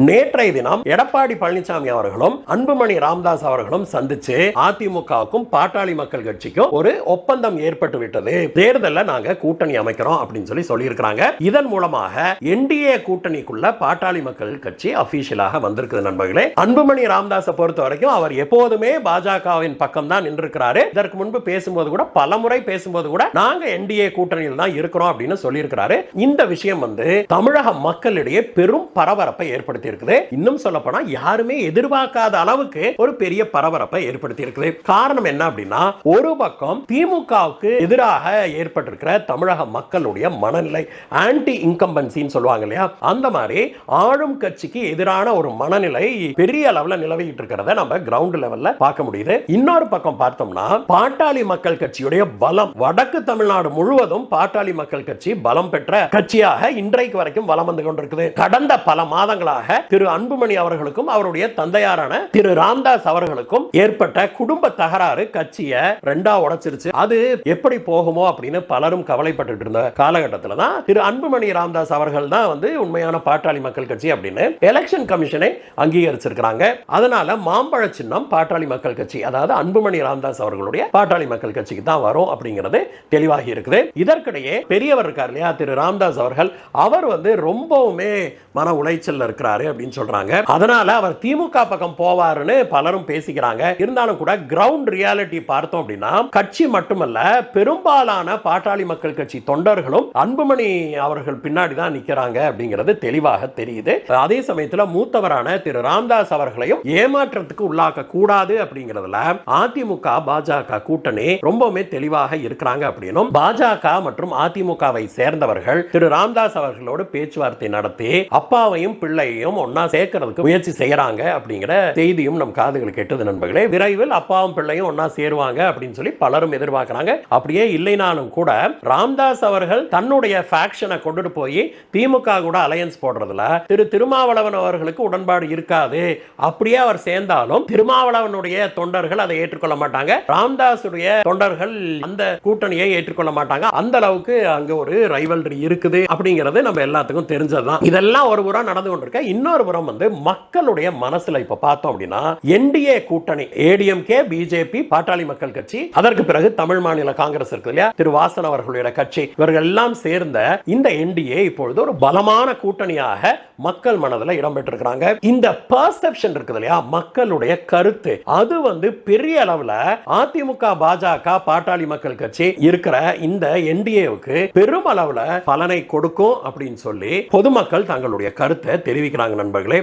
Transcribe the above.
நேற்றைய தினம் எடப்பாடி பழனிசாமி அவர்களும் அன்புமணி ராமதாஸ் அவர்களும் சந்திச்சு அதிமுகவுக்கும் பாட்டாளி மக்கள் கட்சிக்கும் ஒரு ஒப்பந்தம் ஏற்பட்டு விட்டது, தேர்தலில் நாங்க கூட்டணி அமைக்கிறோம் அப்படின்னு சொல்லியிருக்கிறாங்க. இதன் மூலமாக என்டிஏ கூட்டணிக்குள்ள பாட்டாளி மக்கள் கட்சி அபிஷியலாக வந்திருக்குது நண்பர்களே. அன்புமணி ராமதாஸை பொறுத்த வரைக்கும் அவர் எப்போதுமே பாஜகவின் பக்கம் தான் நின்றிருக்கிறாரு. இதற்கு முன்பு பேசும்போது கூட பலமுறை பேசும்போது கூட நாங்க என்டிஏ கூட்டணியில் தான் இருக்கிறோம் அப்படின்னு சொல்லியிருக்கிறாரு. இந்த விஷயம் தமிழக மக்களிடையே பெரும் பரபரப்பை ஏற்படுத்தி இருக்குது. இன்னும் சொல்ல போனா யாருமே எதிர்பார்க்காத அளவுக்கு ஒரு பெரிய பரபரப்பை ஏற்படுத்தி இருக்குது. காரணம் என்ன அப்படின்னா, ஒரு பக்கம் திமுகவுக்கு எதிராக ஏற்பட்டிருக்கிற தமிழக மக்களுடைய மனநிலை, ஆன்டி இன்கம்பன்சின்னு சொல்லுவாங்க இல்லையா, அந்த மாதிரி ஆளும் கட்சிக்கு எதிரான ஒரு மனநிலை பெரிய அளவில் நிலவிட்டு இருக்கிறத நம்ம கிரவுண்ட் லெவல்ல பார்க்க முடியுது. இன்னொரு பக்கம் பார்த்தோம்னா பாட்டாளி மக்கள் கட்சியுடைய பலம், வடக்கு தமிழ்நாடு முழுவதும் பாட்டாளி மக்கள் கட்சி பலம் பெற்ற கட்சியாக இன்றைக்கு வரைக்கும் வலம் வந்து கொண்டிருக்குது. கடந்த பல மாதங்களாக திரு அன்புமணி அவர்களுக்கும் அவருடைய தந்தையாரான திரு ராமதாஸ் அவர்களுக்கும் ஏற்பட்ட குடும்ப தகராறு கட்சியை ரெண்டா உடைச்சிருச்சு. அது எப்படி போகுமோ அப்படின்னு பலரும் கவலைப்பட்டு இருந்த காலகட்டத்தில் தான் திரு அன்புமணி ராமதாஸ் அவர்கள் தான் உண்மையான பாட்டாளி மக்கள் கட்சி அப்படின்னு எலெக்ஷன் கமிஷனை அங்கீகரிச்சிருக்கிறாங்க. அதனால மாம்பழ சின்னம் பாட்டாளி மக்கள் கட்சி, அதாவது அன்புமணி ராமதாஸ் அவர்களுடைய பாட்டாளி மக்கள் கட்சிக்கு தான் வரும் அப்படிங்கிறது தெளிவாகி இருக்குது. இதற்கிடையே பெரியவர் இருக்கார் இல்லையா திரு ராமதாஸ் அவர்கள், அவர் ரொம்பவுமே மன உளைச்சல் இருக்கிறாரு அப்படின்னு சொல்றாங்க. அதனால அவர் திமுக பக்கம் போவாருன்னு பலரும் பேசிக்கிறாங்க. இருந்தாலும் கூட கிரவுண்ட் ரியாலிட்டி பார்த்தோம் அப்படின்னா கட்சி மட்டுமல்ல, பெரும்பாலான பாட்டாளி மக்கள் கட்சி தொண்டர்களும் அன்புமணி அவர்கள் பின்னாடி தான் நிக்கிறாங்க அப்படிங்கிறது தெளிவாக தெரியுது. அதே சமயத்தில் மூத்தவரான திரு ராமதாஸ் அவர்களையும் ஏமாற்றத்துக்கு உள்ளாக்க கூடாது அப்படிங்கிறதுல அதிமுக பாஜக கூட்டணி ரொம்பவுமே தெளிவாக இருக்கிறாங்க அப்படின்னும், பாஜக மற்றும் அதிமுகவை சேர்ந்தவர்கள் திரு ராமதாஸ் அவர்களோடு பேச்சுவார்த்தை நடத்தி அப்பாவையும் பிள்ளையையும் ஒன்னா சேர்க்கிறதுக்கு முயற்சி செய்யறாங்க அப்படிங்கிற செய்தியும் நம் காதுகளுக்கு எட்டுது நண்பர்களே. விரைவில் அப்பாவும் பிள்ளையும் ஒன்னா சேருவாங்க அப்படின்னு சொல்லி பலரும் எதிர்பார்க்கிறாங்க. அப்படியே இல்லைனாலும் கூட ராமதாஸ் அவர்கள் தன்னுடைய ஃபேக்ஷனை கொண்டுட்டு போய் திமுக கூட அலையன்ஸ் போடுறதுல திரு திருமாவளவன் அவர்களுக்கு உடன்பாடு இருக்காது. அப்படியே அவர் சேர்ந்தாலும் திருமாவளவனுடைய தொண்டர்கள் அதை ஏற்றுக்கொள்ள மாட்டாங்க, ராமதாஸுடைய தொண்டர்கள் அந்த கூட்டணியை ஏற்றுக்கொள்ள மாட்டாங்க. அந்த அளவுக்கு அங்க ஒரு ரைவல்ரி இருக்குது அப்படிங்கிறது நம்ம எல்லாத்துக்கும் தெரிஞ்சதுதான். இதெல்லாம் ஒரு புறம் நடந்து கொண்டிருக்க, இன்னொரு புறம் மக்களுடைய மனசுல இப்ப பார்த்தோம் அப்படின்னா என்டிஏ கூட்டணி ஏடிஎம்கே, பிஜேபி, பாட்டாளி மக்கள் கட்சி, அதற்கு பிறகு தமிழ் மாநில காங்கிரஸ் இருக்கு இல்லையா, திரு வாசன் அவர்களுடைய கட்சி, இவர்கள் எல்லாம் சேர்ந்த இந்த என்டிஏ இப்பொழுது ஒரு பலமான கூட்டணியாக மக்கள் மனதில் இடம்பெற்றிருக்கிறாங்க. இந்த பெர்செப்ஷன் இருக்குது இல்லையா, மக்களுடைய கருத்து, அது பெரிய அளவுல அதிமுக பாஜக பாட்டாளி மக்கள் கட்சி இருக்கிற இந்த என்டிஏவுக்கு பெரும் அளவுல பலனை கொடுக்கும் அப்படின்னு சொல்லி பொதுமக்கள் தங்களுடைய கருத்தை தெரிவிக்கிறாங்க நண்பர்களே.